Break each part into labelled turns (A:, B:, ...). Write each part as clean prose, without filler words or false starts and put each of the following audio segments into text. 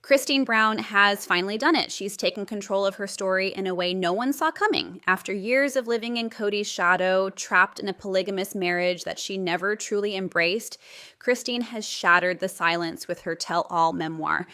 A: Christine Brown has finally done it. She's taken control of her story in a way no one saw coming. After years of living in Kody's shadow, trapped in a polygamous marriage that she never truly embraced, Christine has shattered the silence with her tell-all memoir.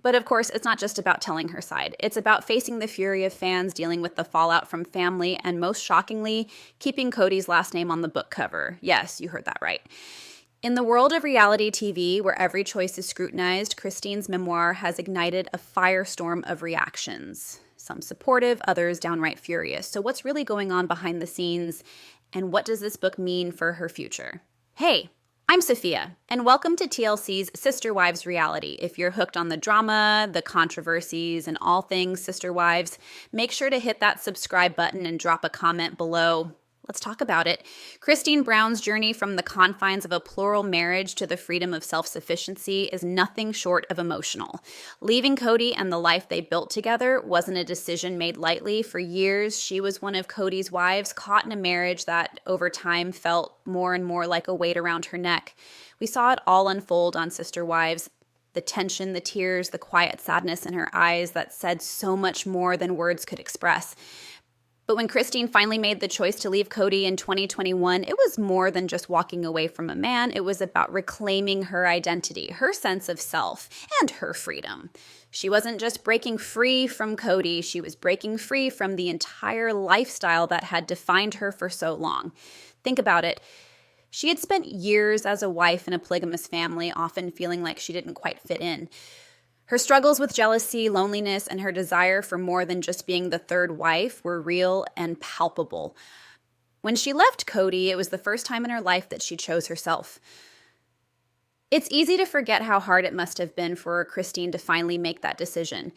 A: But of course, it's not just about telling her side. It's about facing the fury of fans, dealing with the fallout from family, and most shockingly, keeping Kody's last name on the book cover. Yes, you heard that right. In the world of reality TV, where every choice is scrutinized, Christine's memoir has ignited a firestorm of reactions. Some supportive, others downright furious. So what's really going on behind the scenes, and what does this book mean for her future? Hey, I'm Sophia, and welcome to TLC's Sister Wives Reality. If you're hooked on the drama, the controversies, and all things Sister Wives, make sure to hit that subscribe button and drop a comment below. Let's talk about it. Christine Brown's journey from the confines of a plural marriage to the freedom of self-sufficiency is nothing short of emotional. Leaving Kody and the life they built together wasn't a decision made lightly. For years, she was one of Kody's wives, caught in a marriage that over time felt more and more like a weight around her neck. We saw it all unfold on Sister Wives. The tension, the tears, the quiet sadness in her eyes that said so much more than words could express. But when Christine finally made the choice to leave Kody in 2021, it was more than just walking away from a man. It was about reclaiming her identity, her sense of self, and her freedom. She wasn't just breaking free from Kody, she was breaking free from the entire lifestyle that had defined her for so long. Think about it. She had spent years as a wife in a polygamous family, often feeling like she didn't quite fit in. Her struggles with jealousy, loneliness, and her desire for more than just being the third wife were real and palpable. When she left Kody, it was the first time in her life that she chose herself. It's easy to forget how hard it must have been for Christine to finally make that decision.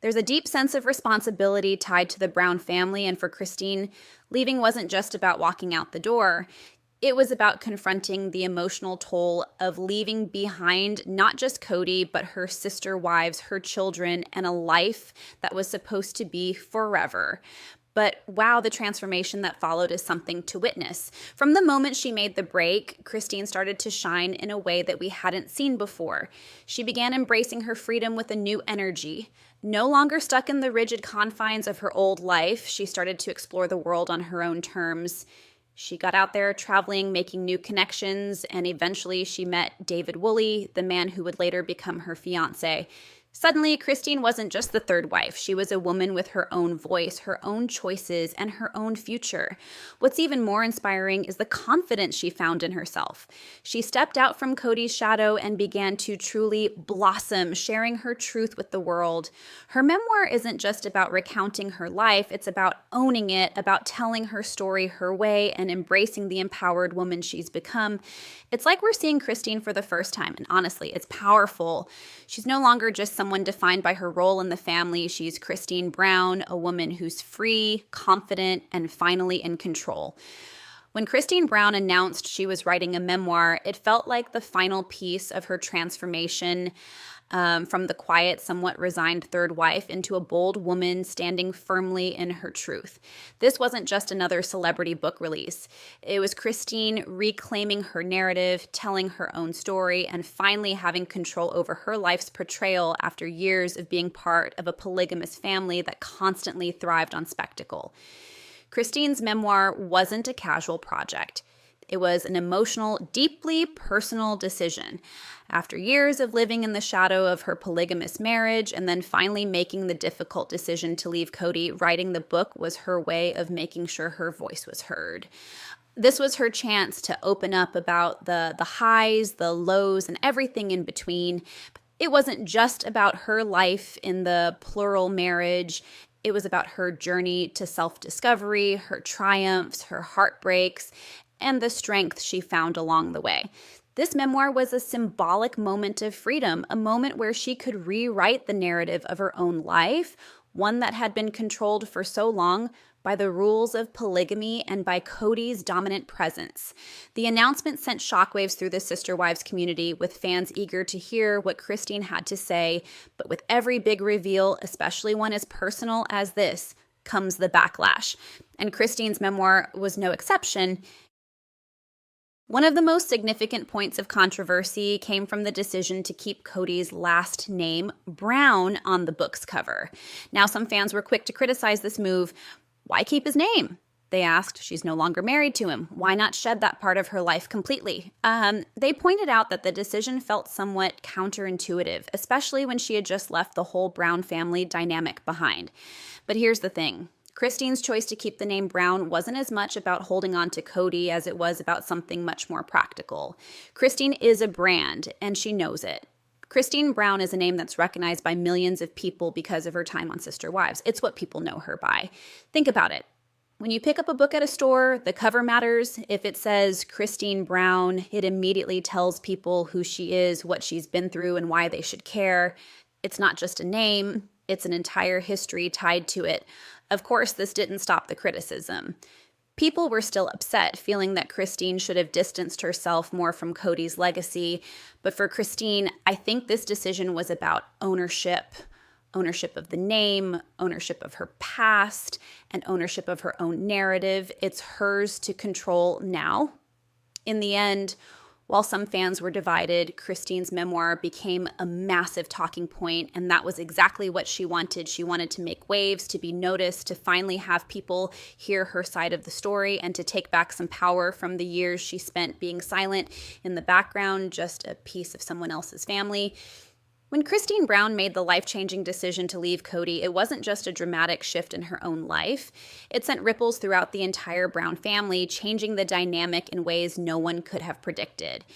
A: There's a deep sense of responsibility tied to the Brown family, and for Christine, leaving wasn't just about walking out the door. It was about confronting the emotional toll of leaving behind not just Kody, but her sister wives, her children, and a life that was supposed to be forever. But wow, the transformation that followed is something to witness. From the moment she made the break, Christine started to shine in a way that we hadn't seen before. She began embracing her freedom with a new energy. No longer stuck in the rigid confines of her old life, she started to explore the world on her own terms. She got out there traveling, making new connections, and eventually she met David Woolley, the man who would later become her fiancé. Suddenly, Christine wasn't just the third wife. She was a woman with her own voice, her own choices, and her own future. What's even more inspiring is the confidence she found in herself. She stepped out from Kody's shadow and began to truly blossom, sharing her truth with the world. Her memoir isn't just about recounting her life, it's about owning it, about telling her story her way and embracing the empowered woman she's become. It's like we're seeing Christine for the first time, and honestly, it's powerful. She's no longer just someone defined by her role in the family. She's Christine Brown, a woman who's free, confident, and finally in control. When Christine Brown announced she was writing a memoir, it felt like the final piece of her transformation from the quiet, somewhat resigned third wife into a bold woman standing firmly in her truth. This wasn't just another celebrity book release. It was Christine reclaiming her narrative, telling her own story, and finally having control over her life's portrayal after years of being part of a polygamous family that constantly thrived on spectacle. Christine's memoir wasn't a casual project. It was an emotional, deeply personal decision. After years of living in the shadow of her polygamous marriage and then finally making the difficult decision to leave Kody, writing the book was her way of making sure her voice was heard. This was her chance to open up about the highs, the lows, and everything in between. It wasn't just about her life in the plural marriage. It was about her journey to self-discovery, her triumphs, her heartbreaks, and the strength she found along the way. This memoir was a symbolic moment of freedom, a moment where she could rewrite the narrative of her own life, one that had been controlled for so long by the rules of polygamy and by Kody's dominant presence. The announcement sent shockwaves through the Sister Wives community, with fans eager to hear what Christine had to say. But with every big reveal, especially one as personal as this, comes the backlash. And Christine's memoir was no exception. One of the most significant points of controversy came from the decision to keep Kody's last name, Brown, on the book's cover. Now, some fans were quick to criticize this move. Why keep his name? They asked. She's no longer married to him. Why not shed that part of her life completely? They pointed out that the decision felt somewhat counterintuitive, especially when she had just left the whole Brown family dynamic behind. But here's the thing. Christine's choice to keep the name Brown wasn't as much about holding on to Kody as it was about something much more practical. Christine is a brand, and she knows it. Christine Brown is a name that's recognized by millions of people because of her time on Sister Wives. It's what people know her by. Think about it. When you pick up a book at a store, the cover matters. If it says Christine Brown, it immediately tells people who she is, what she's been through, and why they should care. It's not just a name, it's an entire history tied to it. Of course, this didn't stop the criticism. People were still upset, feeling that Christine should have distanced herself more from Kody's legacy. But for Christine, I think this decision was about ownership. Ownership of the name, ownership of her past, and ownership of her own narrative. It's hers to control now. In the end, while some fans were divided, Christine's memoir became a massive talking point, and that was exactly what she wanted. She wanted to make waves, to be noticed, to finally have people hear her side of the story, and to take back some power from the years she spent being silent in the background, just a piece of someone else's family. When Christine Brown made the life-changing decision to leave Kody, it wasn't just a dramatic shift in her own life. It sent ripples throughout the entire Brown family, changing the dynamic in ways no one could have predicted.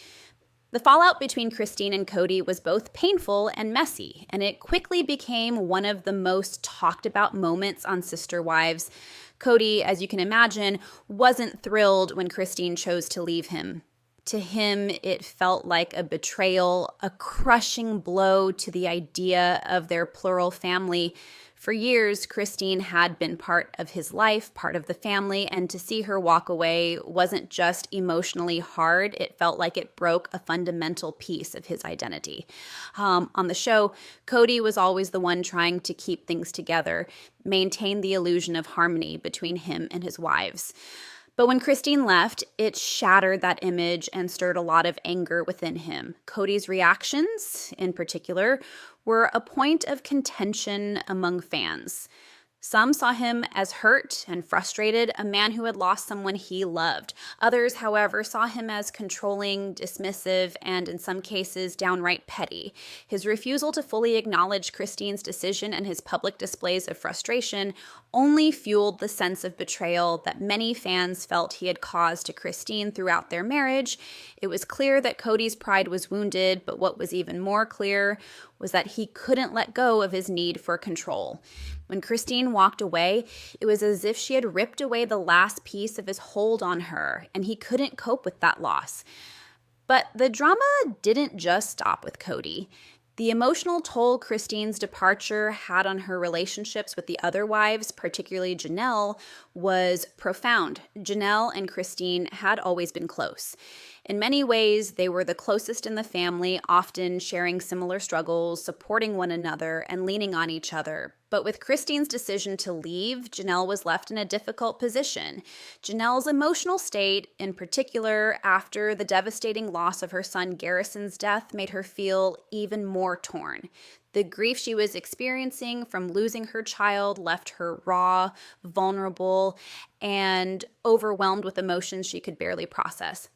A: The fallout between Christine and Kody was both painful and messy, and it quickly became one of the most talked about moments on Sister Wives. Kody, as you can imagine, wasn't thrilled when Christine chose to leave him. To him, it felt like a betrayal, a crushing blow to the idea of their plural family. For years, Christine had been part of his life, part of the family, and to see her walk away wasn't just emotionally hard. It felt like it broke a fundamental piece of his identity. On the show, Kody was always the one trying to keep things together, maintain the illusion of harmony between him and his wives. But when Christine left, it shattered that image and stirred a lot of anger within him. Kody's reactions, in particular, were a point of contention among fans. Some saw him as hurt and frustrated, a man who had lost someone he loved. Others, however, saw him as controlling, dismissive, and in some cases, downright petty. His refusal to fully acknowledge Christine's decision and his public displays of frustration only fueled the sense of betrayal that many fans felt he had caused to Christine throughout their marriage. It was clear that Kody's pride was wounded, but what was even more clear was that he couldn't let go of his need for control. When Christine walked away, it was as if she had ripped away the last piece of his hold on her, and he couldn't cope with that loss. But the drama didn't just stop with Kody. The emotional toll Christine's departure had on her relationships with the other wives, particularly Janelle, was profound. Janelle and Christine had always been close. In many ways, they were the closest in the family, often sharing similar struggles, supporting one another, and leaning on each other. But with Christine's decision to leave, Janelle was left in a difficult position. Janelle's emotional state, in particular after the devastating loss of her son Garrison's death, made her feel even more torn. The grief she was experiencing from losing her child left her raw, vulnerable, and overwhelmed with emotions she could barely process.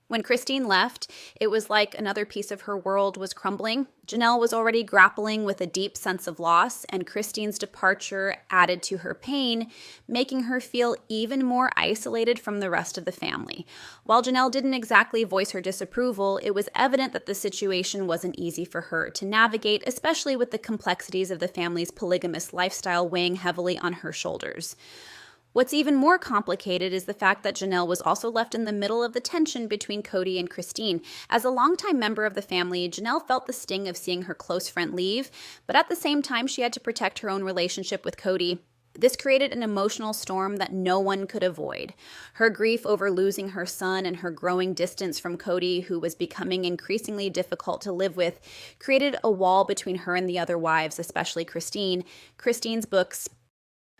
A: When Christine left, it was like another piece of her world was crumbling. Janelle was already grappling with a deep sense of loss, and Christine's departure added to her pain, making her feel even more isolated from the rest of the family. While Janelle didn't exactly voice her disapproval, it was evident that the situation wasn't easy for her to navigate, especially with the complexities of the family's polygamous lifestyle weighing heavily on her shoulders. What's even more complicated is the fact that Janelle was also left in the middle of the tension between Kody and Christine. As a longtime member of the family, Janelle felt the sting of seeing her close friend leave, but at the same time, she had to protect her own relationship with Kody. This created an emotional storm that no one could avoid. Her grief over losing her son and her growing distance from Kody, who was becoming increasingly difficult to live with, created a wall between her and the other wives, especially Christine. Christine's books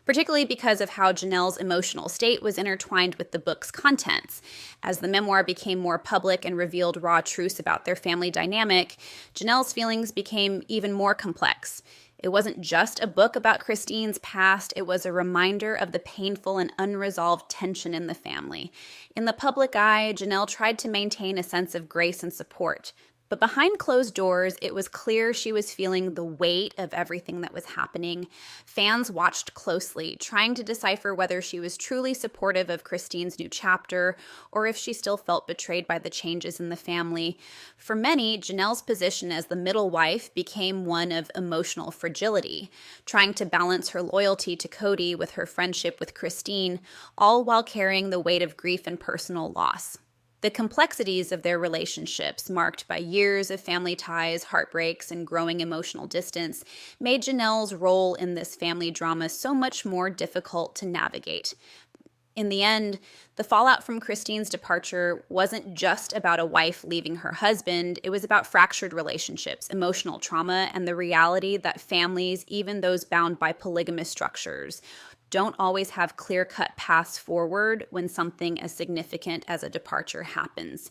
A: particularly because of how Janelle's emotional state was intertwined with the book's contents. As the memoir became more public and revealed raw truths about their family dynamic, Janelle's feelings became even more complex. It wasn't just a book about Christine's past, it was a reminder of the painful and unresolved tension in the family. In the public eye, Janelle tried to maintain a sense of grace and support. But behind closed doors, it was clear she was feeling the weight of everything that was happening. Fans watched closely, trying to decipher whether she was truly supportive of Christine's new chapter or if she still felt betrayed by the changes in the family. For many, Janelle's position as the middle wife became one of emotional fragility, trying to balance her loyalty to Kody with her friendship with Christine, all while carrying the weight of grief and personal loss. The complexities of their relationships, marked by years of family ties, heartbreaks, and growing emotional distance, made Janelle's role in this family drama so much more difficult to navigate. In the end, the fallout from Christine's departure wasn't just about a wife leaving her husband, it was about fractured relationships, emotional trauma, and the reality that families, even those bound by polygamous structures, don't always have clear-cut paths forward when something as significant as a departure happens.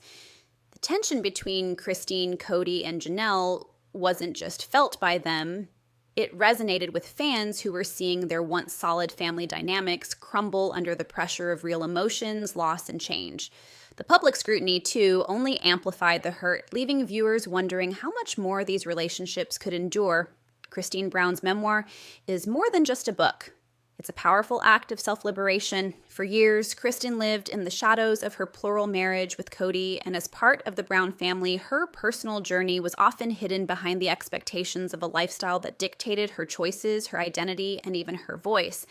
A: The tension between Christine, Kody, and Janelle wasn't just felt by them, it resonated with fans who were seeing their once solid family dynamics crumble under the pressure of real emotions, loss, and change. The public scrutiny, too, only amplified the hurt, leaving viewers wondering how much more these relationships could endure. Christine Brown's memoir is more than just a book. It's a powerful act of self-liberation. For years, Kristen lived in the shadows of her plural marriage with Kody, and as part of the Brown family, her personal journey was often hidden behind the expectations of a lifestyle that dictated her choices, her identity, and even her voice.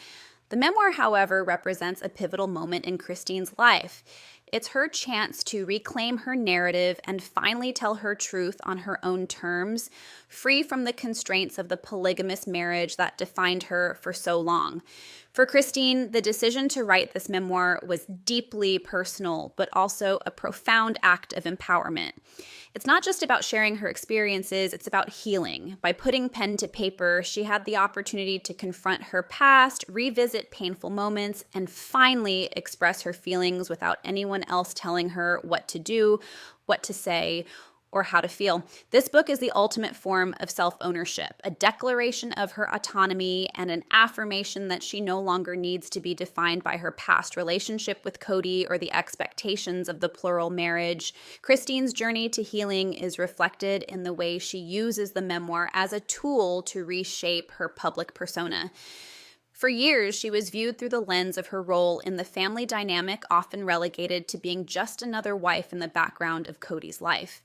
A: The memoir, however, represents a pivotal moment in Christine's life. It's her chance to reclaim her narrative and finally tell her truth on her own terms, free from the constraints of the polygamous marriage that defined her for so long. For Christine, the decision to write this memoir was deeply personal, but also a profound act of empowerment. It's not just about sharing her experiences, it's about healing. By putting pen to paper, she had the opportunity to confront her past, revisit painful moments, and finally express her feelings without anyone else telling her what to do, what to say, or how to feel. This book is the ultimate form of self-ownership, a declaration of her autonomy and an affirmation that she no longer needs to be defined by her past relationship with Kody or the expectations of the plural marriage. Christine's journey to healing is reflected in the way she uses the memoir as a tool to reshape her public persona. For years, she was viewed through the lens of her role in the family dynamic, often relegated to being just another wife in the background of Kody's life.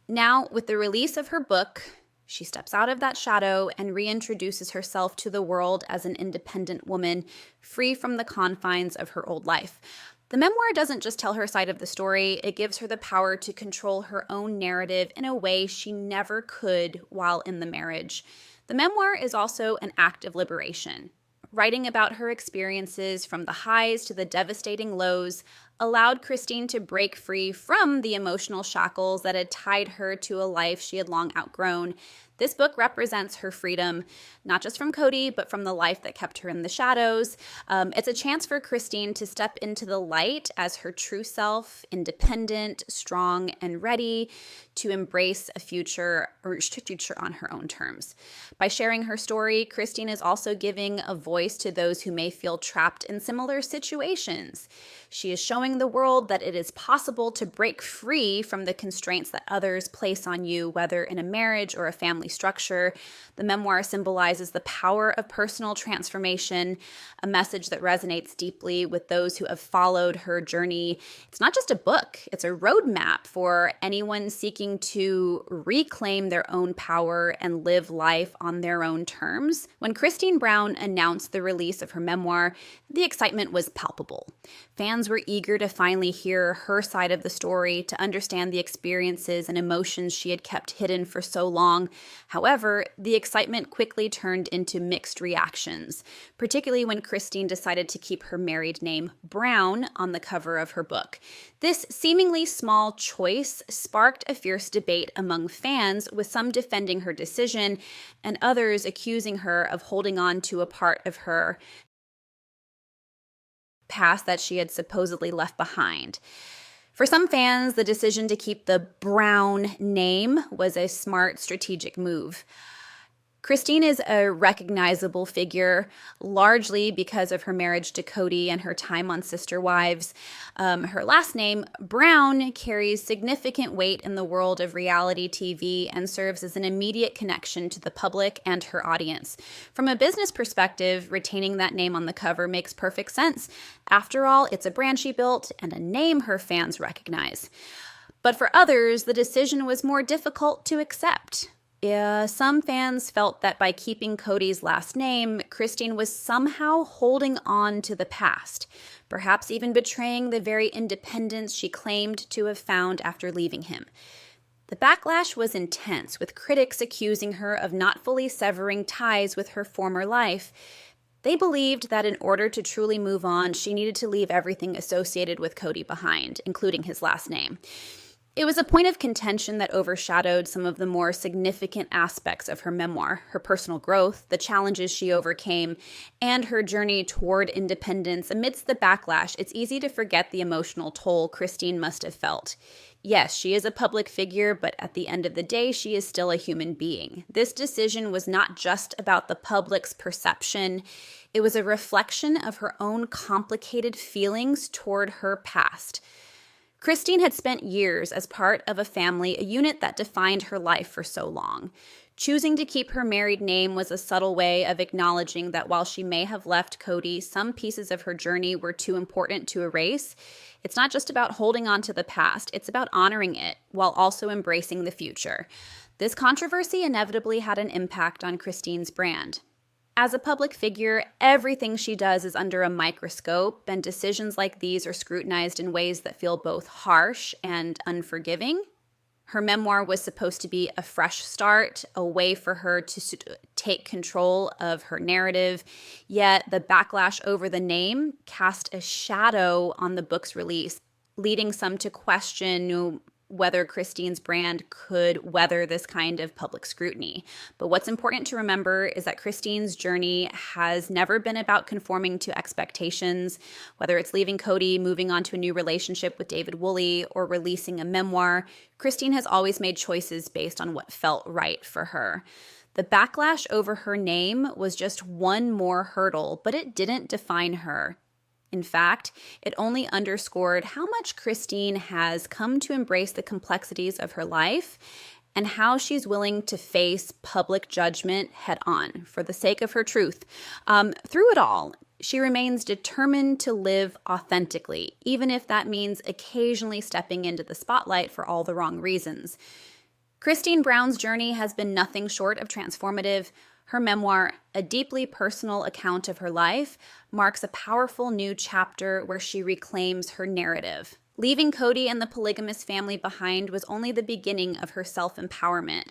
A: Now, with the release of her book, she steps out of that shadow and reintroduces herself to the world as an independent woman, free from the confines of her old life. The memoir doesn't just tell her side of the story, it gives her the power to control her own narrative in a way she never could while in the marriage. The memoir is also an act of liberation. Writing about her experiences from the highs to the devastating lows allowed Christine to break free from the emotional shackles that had tied her to a life she had long outgrown. This book represents her freedom, not just from Kody, but from the life that kept her in the shadows. It's a chance for Christine to step into the light as her true self, independent, strong, and ready to embrace a future on her own terms. By sharing her story, Christine is also giving a voice to those who may feel trapped in similar situations. She is showing the world that it is possible to break free from the constraints that others place on you, whether in a marriage or a family structure. The memoir symbolizes the power of personal transformation, a message that resonates deeply with those who have followed her journey. It's not just a book, it's a roadmap for anyone seeking to reclaim their own power and live life on their own terms. When Christine Brown announced the release of her memoir, the excitement was palpable. Fans were eager to finally hear her side of the story, to understand the experiences and emotions she had kept hidden for so long. However, the excitement quickly turned into mixed reactions, particularly when Christine decided to keep her married name Brown on the cover of her book. This seemingly small choice sparked a fierce debate among fans, with some defending her decision and others accusing her of holding on to a part of her past that she had supposedly left behind. For some fans, the decision to keep the Brown name was a smart strategic move. Christine is a recognizable figure, largely because of her marriage to Kody and her time on Sister Wives. Her last name, Brown, carries significant weight in the world of reality TV and serves as an immediate connection to the public and her audience. From a business perspective, retaining that name on the cover makes perfect sense. After all, it's a brand she built and a name her fans recognize. But for others, the decision was more difficult to accept. Some fans felt that by keeping Kody's last name, Christine was somehow holding on to the past, perhaps even betraying the very independence she claimed to have found after leaving him. The backlash was intense, with critics accusing her of not fully severing ties with her former life. They believed that in order to truly move on, she needed to leave everything associated with Kody behind, including his last name. It was a point of contention that overshadowed some of the more significant aspects of her memoir, her personal growth, the challenges she overcame, and her journey toward independence. Amidst the backlash, it's easy to forget the emotional toll Christine must have felt. Yes, she is a public figure, but at the end of the day, she is still a human being. This decision was not just about the public's perception. It was a reflection of her own complicated feelings toward her past. Christine had spent years as part of a family, a unit that defined her life for so long. Choosing to keep her married name was a subtle way of acknowledging that while she may have left Kody, some pieces of her journey were too important to erase. It's not just about holding on to the past, it's about honoring it while also embracing the future. This controversy inevitably had an impact on Christine's brand. As a public figure, everything she does is under a microscope, and decisions like these are scrutinized in ways that feel both harsh and unforgiving. Her memoir was supposed to be a fresh start, a way for her to take control of her narrative, yet the backlash over the name cast a shadow on the book's release, leading some to question whether Christine's brand could weather this kind of public scrutiny. But what's important to remember is that Christine's journey has never been about conforming to expectations, whether it's leaving Kody, moving on to a new relationship with David Woolley, or releasing a memoir. Christine has always made choices based on what felt right for her. The backlash over her name was just one more hurdle, but it didn't define her. In fact, it only underscored how much Christine has come to embrace the complexities of her life and how she's willing to face public judgment head on for the sake of her truth. Through it all, she remains determined to live authentically, even if that means occasionally stepping into the spotlight for all the wrong reasons. Christine Brown's journey has been nothing short of transformative. Her memoir, a deeply personal account of her life, marks a powerful new chapter where she reclaims her narrative. Leaving Kody and the polygamous family behind was only the beginning of her self-empowerment.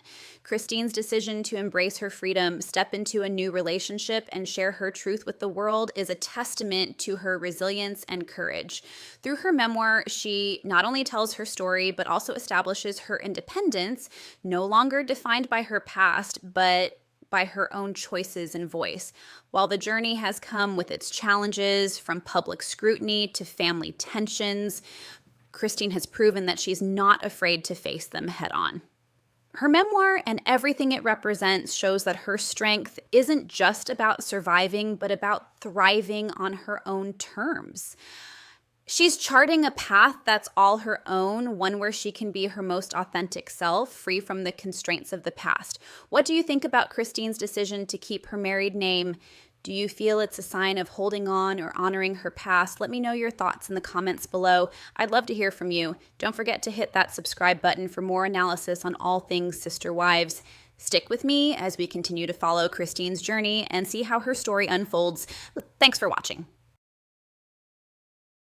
A: Christine's decision to embrace her freedom, step into a new relationship, and share her truth with the world is a testament to her resilience and courage. Through her memoir, she not only tells her story, but also establishes her independence, no longer defined by her past, but by her own choices and voice. While the journey has come with its challenges, from public scrutiny to family tensions, Christine has proven that she's not afraid to face them head on. Her memoir and everything it represents shows that her strength isn't just about surviving, but about thriving on her own terms. She's charting a path that's all her own, one where she can be her most authentic self, free from the constraints of the past. What do you think about Christine's decision to keep her married name? Do you feel it's a sign of holding on or honoring her past? Let me know your thoughts in the comments below. I'd love to hear from you. Don't forget to hit that subscribe button for more analysis on all things Sister Wives. Stick with me as we continue to follow Christine's journey and see how her story unfolds. Thanks for watching.